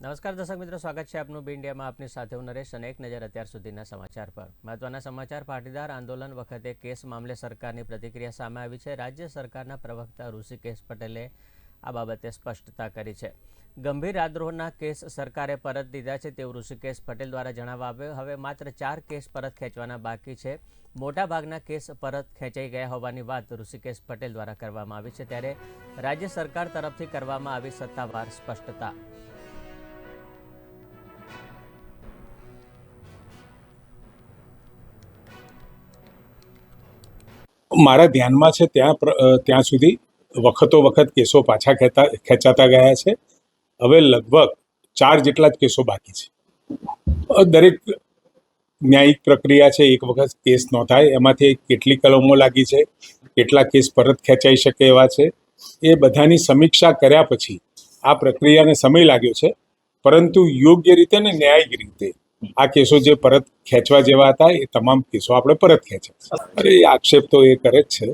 નમસ્કાર દર્શક મિત્રો, સ્વાગત છે આપનું બી ઇન્ડિયામાં. આપની સાથે હું નરેશ અને એક નજર અત્યાર સુધીના સમાચાર પર. મહત્વના સમાચાર. પાટીદાર આંદોલન વખતે કેસ મામલે સરકારની પ્રતિક્રિયા સામે આવી છે. રાજ્ય સરકારના પ્રવક્તા ઋષિકેશ પટેલે આ બાબતે સ્પષ્ટતા કરી છે. ગંભીર રાતદ્રોહના કેસ સરકારે પરત લીધા છે તેવું ઋષિકેશ પટેલ દ્વારા જણાવવામાં આવ્યું. હવે માત્ર 4 કેસ પરત ખેંચવાના બાકી છે. મોટાભાગના કેસ પરત ખેંચાઈ ગયા હોવાની વાત ઋષિકેશ પટેલ દ્વારા કરવામાં આવી છે, ત્યારે રાજ્ય સરકાર તરફથી કરવામાં આવી સત્તાવાર સ્પષ્ટતા. મારા ધ્યાનમાં છે ત્યાં સુધી વખત કેસો પાછા ખેંચાતા ગયા છે. હવે લગભગ 4 જેટલા જ કેસો બાકી છે. દરેક ન્યાયિક પ્રક્રિયા છે, એક વખત કેસ નોંધાય એમાંથી કેટલી કલમો લાગી છે, કેટલા કેસ પરત ખેંચાઈ શકે એવા છે, એ બધાની સમીક્ષા કર્યા પછી આ પ્રક્રિયાને સમય લાગ્યો છે. પરંતુ યોગ્ય રીતે ને ન્યાયિક રીતે આ કેસો જે પરત ખેંચવા જેવા હતા એ તમામ કેસો આપણે પરત ખેંચ્યા. અરે આક્ષેપ તો એ કરે જ છે